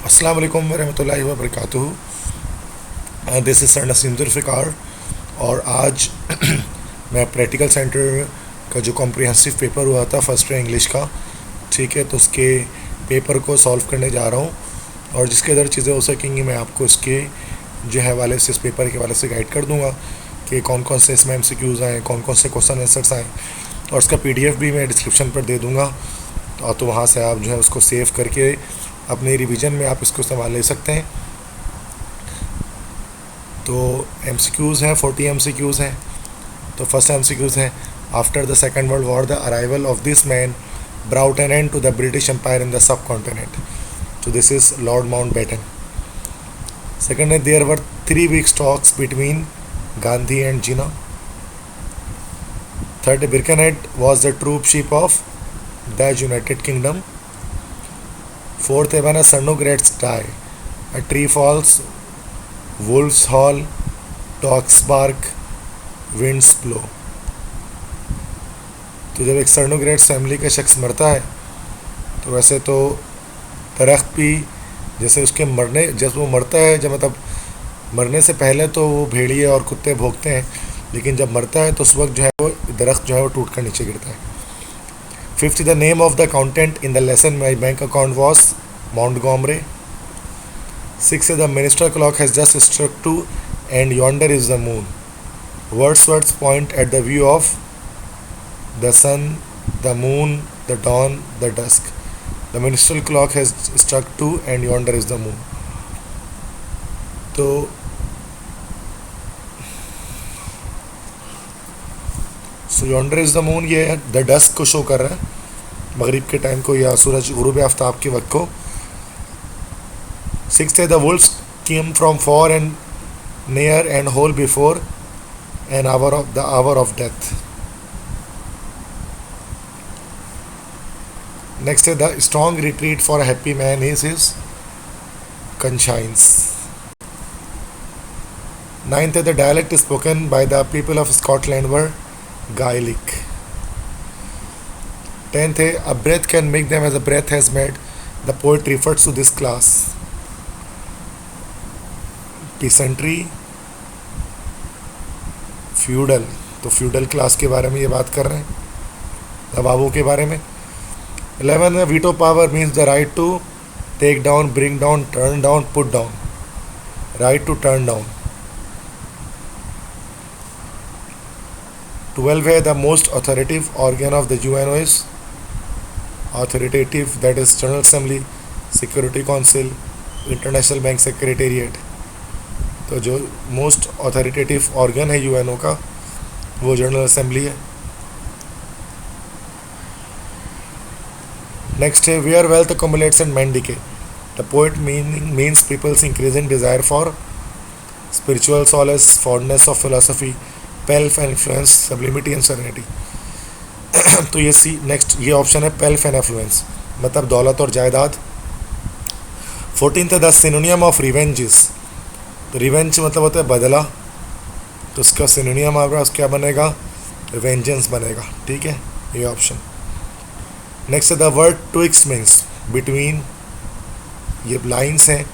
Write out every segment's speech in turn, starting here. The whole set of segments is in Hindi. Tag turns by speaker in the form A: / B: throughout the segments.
A: अस्सलाम वालेकुम वरहमतुल्लाहि वबरकातुहू। This is sir Naseem Zulfiqar. और आज मैं प्रैक्टिकल सेंटर का जो कॉम्प्रिहेंसिव पेपर हुआ था फर्स्ट ईयर इंग्लिश का, ठीक है, तो उसके पेपर को सॉल्व करने जा रहा हूँ। और जिसके अंदर चीज़ें हो सकेंगी मैं आपको इसके जो है हवाले से, इस पेपर के हवाले से गाइड कर दूँगा कि कौन कौन से इसमें MCQs आए, कौन कौन से क्वेश्चन आंसर्स आए। और उसका PDF भी मैं डिस्क्रिप्शन पर दे दूँगा, तो वहाँ से आप जो है उसको सेव करके अपने रिवीजन में आप इसको इस्तेमाल ले सकते हैं। तो MCQs हैं, 40 MCQs हैं। तो फर्स्ट MCQs है, after the second world war the arrival of this man brought an end to the British Empire in the subcontinent. So this is Lord Mountbatten. Second, there were 3 weeks talks between Gandhi and Jinnah. Third, Birkenhead was the troop ship of the United Kingdom. Fourth, when a Sonogrets die, a tree falls, wolves howl, dogs bark, winds blow. तो जब एक सर्नोग्रेट्स फैमिली का शख्स मरता है तो वैसे तो दरख्त भी जैसे उसके मरने, जब वो मरता है, जब मतलब मरने से पहले तो वो भेड़िए और कुत्ते भौंकते हैं, लेकिन जब मरता है तो उस वक्त जो है वो दरख्त जो है वो टूट कर नीचे गिरता है। Fifth, the name of the accountant in the lesson my bank account was Montgomery. Six, the minister clock has just struck 2 and yonder is the moon. Wordsworth point at the view of the sun, the moon, the dawn, the dusk. The ministerial clock has struck 2 and yonder is the moon. तो yonder is the moon, ये द डस्क को शो कर रहा है, मगरिब के टाइम को या सूरज गुरूब आफ्ताब के वक्त को। सिक्स्थ है, the wolves came from far and near and whole before an hour of the hour of death. Next is the strong retreat for a happy man is his conscience. Ninth, the dialect spoken by the people of Scotland were Gaelic. 10th, a breath can make them as a breath has made. The poet refers to this class. Peasantry, feudal, तो feudal class के बारे में ये बात कर रहे हैं, नवाबों के बारे में। 11, veto power means the right to take down, bring down, turn down, put down. Right to turn down. 12 है, the most authoritative organ of the UNO is authoritative, that is General Assembly, Security Council, International Bank Secretariat. तो जो मोस्ट ऑथोरिटेटिव ऑर्गन है UNO का वो जनरल असेंबली है। Next, where wealth accumulates and men decay. The poet means people's increasing desire for spiritual solace, fondness of philosophy, pelf and influence, sublimity and serenity. तो ये नेक्स्ट ये ऑप्शन है पेल्फ एंड एफ्लुएंस, मतलब दौलत और जायदाद। 14th, the सिनोनियम of रिवेंजेस. तो रिवेंज मतलब होता है बदला, तो उसका सिनोनियम आपका क्या बनेगा, वेंजेंस बनेगा, ठीक है, ये option. Next the word twixt means between, ये लाइन्स हैं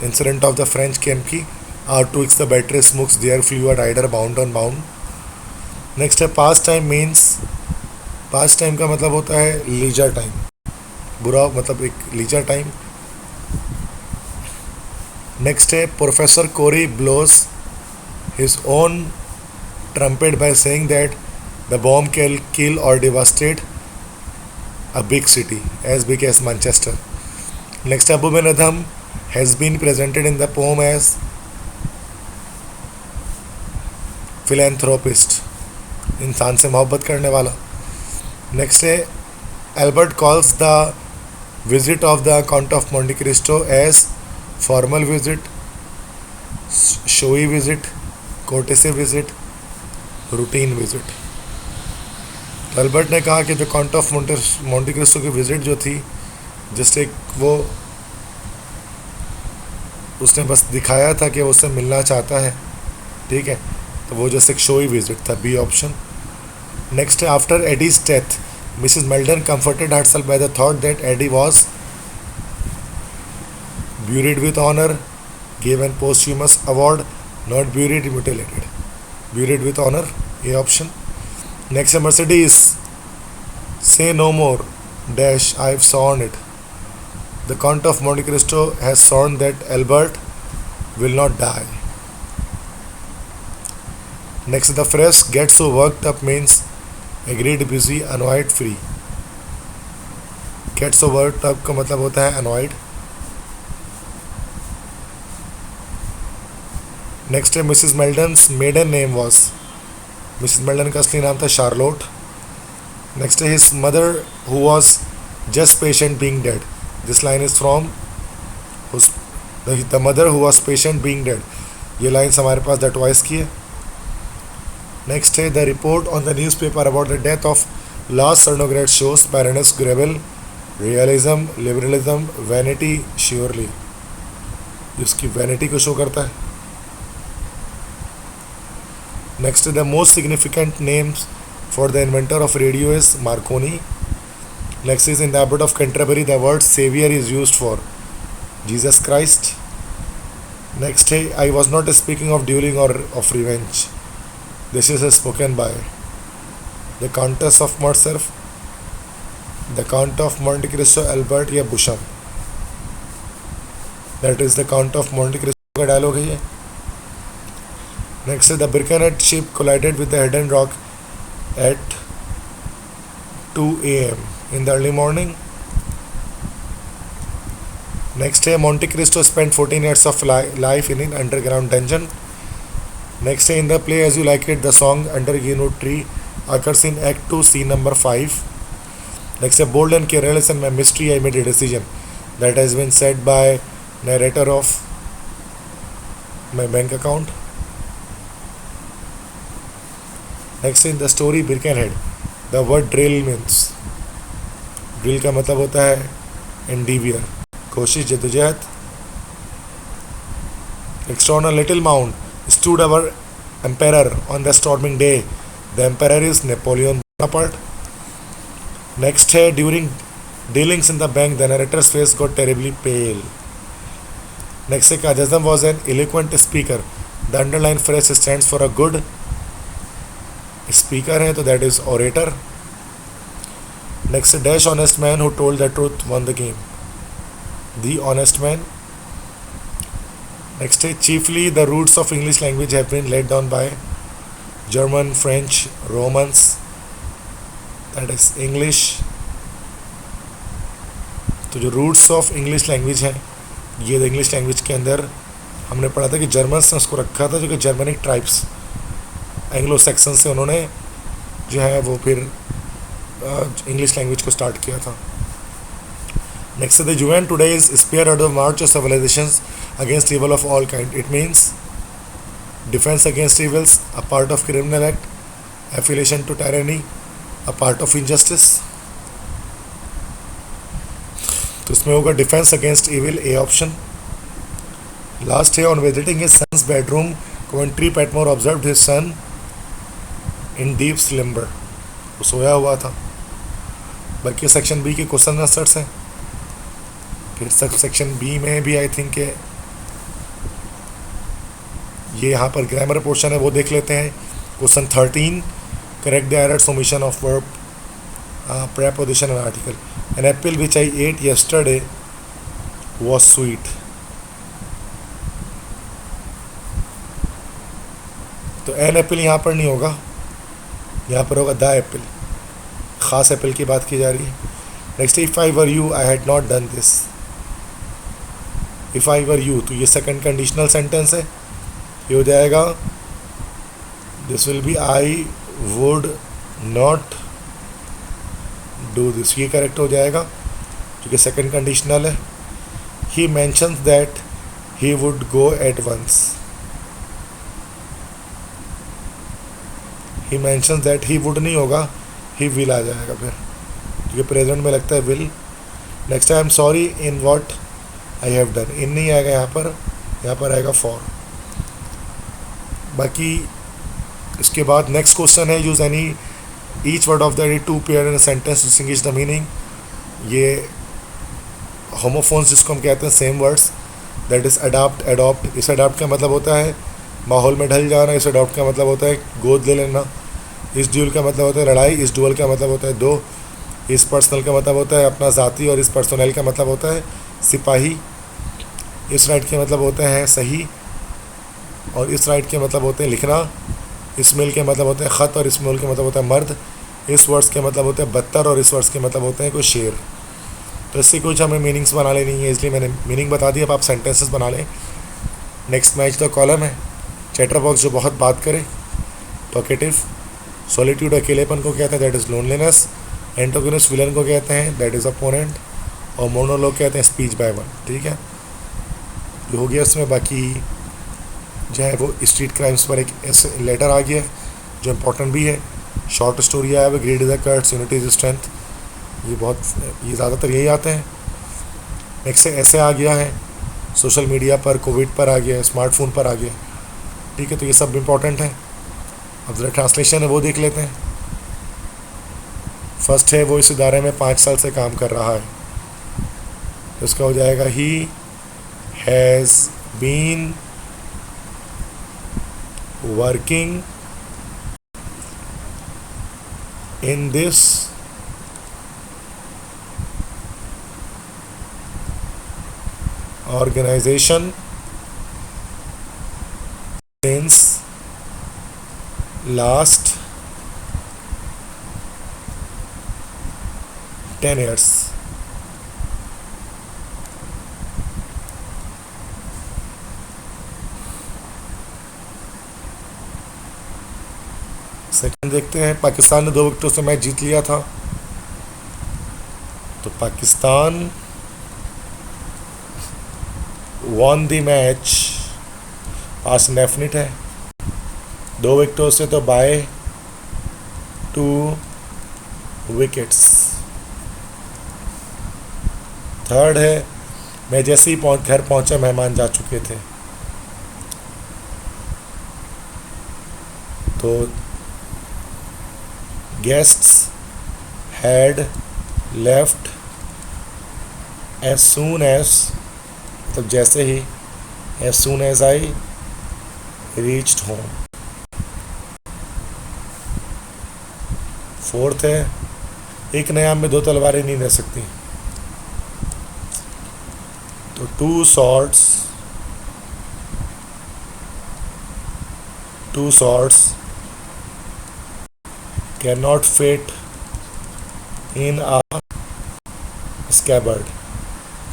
A: incident of the French camp की। Are twixt the battery smokes there flew a rider bound on bound. Next है pass time means, pass time का मतलब होता है लीजर टाइम, बुरा मतलब एक लीजर टाइम। नेक्स्ट है professor Corey blows his own trumpet by saying that the bomb can kill और devastate a big city as big as Manchester. Next, Abu bin Adham has been presented in the poem as philanthropist, इंसान से मोहब्बत करने वाला। नेक्स्ट है Albert calls the visit of the count of Monte Cristo as formal visit, showy visit, courteous visit, routine visit. Albert ने कहा कि जो काउंट ऑफ मोंटे क्रिस्टो की विज़िट जो थी, जस्ट एक वो उसने बस दिखाया था कि वो उससे मिलना चाहता है, ठीक है, तो वो जस्ट एक शोई विजिट था, B option. Next, after Addie's death Mrs. Meldon comforted herself by the thought that Eddie was buried with honor, given posthumous award, not buried, mutilated. Buried with honor, A option. Next, Mercedes, say no more, dash, I've sworn it. The Count of Monte Cristo has sworn that Albert will not die. Next, the phrase get so worked up means agreed, busy, annoyed, free. Get so worked up का मतलब होता है annoyed. Next है Mrs. Meldon's maiden name was. Mrs. Meldon का असली नाम था Charlotte. Next है his mother who was just patient being dead. This line is from the mother who was patient being dead. ये lines हमारे पास द ट्वाइस की है. Next है the report on the newspaper about the death of Lars Cernogratz shows Baroness Grebel realism, liberalism, vanity, surely. जिसकी vanity को शो करता है. Next, the most significant names for the inventor of radio is Marconi. Next is in the Abbot of Canterbury, the word Savior is used for Jesus Christ. Next, I was not speaking of dueling or of revenge. This is spoken by the Countess of Morcerf, the Count of Monte Cristo, Albert या Busham. That is the Count of Monte Cristo का डायलॉग है ये. Next, the Birkenhead ship collided with the Hidden Rock at 2 a.m. in the early morning. Next, Monte Cristo spent 14 years of life in an underground dungeon. Next, in the play As You Like It, the song Under Guinea Tree occurs in Act 2, scene number 5. Next, bold and careless in my mystery, I made a decision. That has been said by narrator of my bank account. Next, in the story Birkenhead, the word drill means. Drill का मतलब होता है endeavor, कोशिश, जद्दोजहद. Next, on a little mound stood our emperor on the storming day. The emperor is Napoleon Bonaparte. Next, during dealings in the bank, the narrator's face got terribly pale. Next, Kajazam was an eloquent speaker. The underlined phrase stands for a good speaker है, तो that is orator. Next, dash honest man who told the truth won the game. The honest man. Next, chiefly the roots of English language have been laid down by German, French, Romans. That is English. तो जो रूट्स ऑफ इंग्लिश लैंग्वेज हैं, ये इंग्लिश लैंग्वेज के अंदर हमने पढ़ा था कि जर्मन्स ने उसको रखा था, जो कि जर्मनिक ट्राइब्स एंग्लो सेक्सन से उन्होंने जो है वो फिर इंग्लिश लैंग्वेज को स्टार्ट किया था. नेक्स्ट, द जुएन today is spare out of march of civilisations against evil of all kind. It means defense against evils, a part of criminal act, affiliation to tyranny, a part of injustice. तो इसमें होगा defence against evil, A option. Last है on visiting his sons bedroom, country Patmore observed his son in deep slumber. वो सोया हुआ था. बाकी सेक्शन बी के क्वेश्चन आंसर्स हैं. फिर सब सेक्शन बी में भी आई थिंक ये यहाँ पर ग्रामर पोर्शन है, वो देख लेते हैं. Question 13, correct the errors omission of verb, preposition and article. An apple which I ate yesterday was sweet. तो एन एप्पल यहाँ पर नहीं होगा, यहाँ पर होगा द एप्पल. ख़ास एप्पल की बात की जा रही है. Next, if I were you I had not done this. If I were you, तो ये सेकंड कंडीशनल सेंटेंस है, ये हो जाएगा this will be I would not do this. ये करेक्ट हो जाएगा क्योंकि सेकंड कंडीशनल है. He mentions that he would go at once. He mentions that he would नहीं होगा, ही विल आ जाएगा फिर, क्योंकि प्रेजेंट में लगता है will. Next, I am sorry in what I have done. In नहीं आएगा यहाँ पर आएगा फॉर. बाकी इसके बाद नेक्स्ट क्वेश्चन है, use any each word of the any two pair in a sentence to distinguish the meaning. ये होमोफोन्स जिसको हम कहते हैं, same words, that is adapt adopt. इस अडाप्ट का मतलब होता है माहौल में ढल जाना, इस अडॉप्ट का मतलब होता है गोद ले लेना। इस ड्यूल का मतलब होता है लड़ाई, इस डुअल का मतलब होता है दो। इस पर्सनल का मतलब होता है अपना ज़ाती, और इस पर्सनल का मतलब होता है सिपाही। इस राइट के मतलब होते हैं सही, और इस राइट के मतलब होते हैं लिखना। इस मेल के मतलब होते हैं ख़त, और इस मेल के मतलब होता है मर्द। इस वर्ड्स के मतलब होते हैं बदतर, और इस वर्ड्स के मतलब होते हैं कोई शेर। तो इससे कुछ हमें मीनिंग्स बना लेनी है, इसलिए मैंने मीनिंग बता दी। अब आप सेंटेंसेस बना लें। नेक्स्ट मैच द कॉलम है। चैटर बॉक्स जो बहुत बात करे, टॉकेटिव। सॉलिट्यूड अकेलेपन को कहते हैं, दैट इज़ लोनलीनेस। एंटोगोनिस्ट विलन को कहते हैं, दैट इज़ अपोनेंट। और मोनोलॉग कहते हैं स्पीच बाय वन। ठीक है, जो हो गया इसमें। बाकी जो है वो स्ट्रीट क्राइम्स पर एक ऐसे लेटर आ गया है जो इम्पोर्टेंट भी है। शॉर्ट स्टोरी आया है, greed is the curse, unity is strength. ये ज़्यादातर यही आते हैं। नेक्स्ट ऐसे आ गया है, सोशल मीडिया पर, कोविड पर आ गया है, स्मार्टफोन पर आ गया। ठीक है, तो ये सब इम्पोर्टेंट है। अब जरा ट्रांसलेशन है वो देख लेते हैं। फर्स्ट है वो इस इदारे में 5 साल से काम कर रहा है, तो इसका हो जाएगा he has been working in this organization since last 10 years। Second देखते हैं, पाकिस्तान ने 2 विकेटों से मैच जीत लिया था। तो Pakistan won the match, pass definite है। 2 विकेटों से तो बाय 2 विकेट्स। थर्ड है, मैं जैसे ही घर पहुंचा मेहमान जा चुके थे। तो guests had left as soon as, मतलब जैसे ही, as soon as I reached home। Fourth है, एक नए आम में 2 तलवारें नहीं रह सकती। तो 2 swords cannot fit in a scabbard।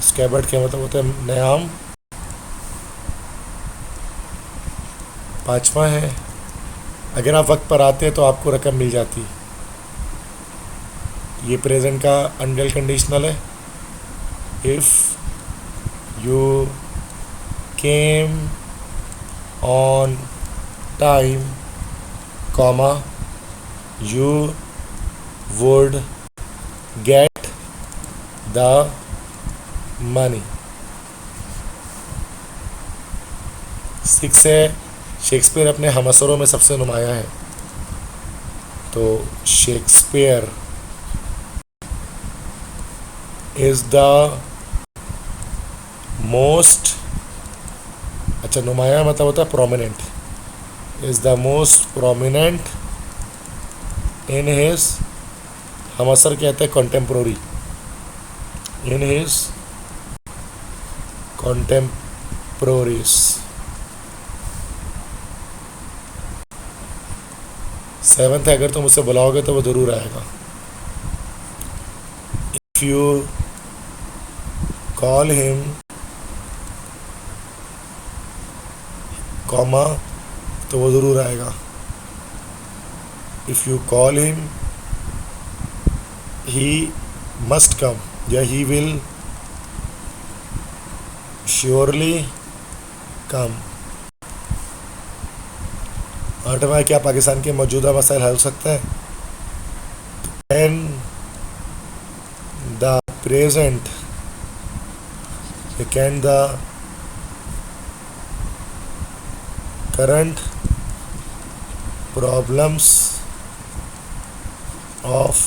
A: स्कैबर्ड के मतलब होता है नयाम। 5वां है, अगर आप वक्त पर आते हैं तो आपको रकम मिल जाती। ये प्रेजेंट का अनरियल कंडीशनल है। If you came on time, comma, you would get the money। 6 है, शेक्सपियर अपने हमअसरों में सबसे नुमाया है। तो शेक्सपियर इज द मोस्ट, अच्छा नुमाया मतलब होता है prominent, is the most prominent in his, हम असर कहते हैं कंटेम्प्रोरी, इन हिज कंटेम्प्रोरीज। 7th है, अगर तुम उसे बुलाओगे तो वो ज़रूर आएगा। If you call him, comma, तो वो ज़रूर आएगा। If you call him, he must come, या he will surely come। 8वां, क्या पाकिस्तान के मौजूदा मसाइल हल हो सकते हैं? Can the present, can the current problems of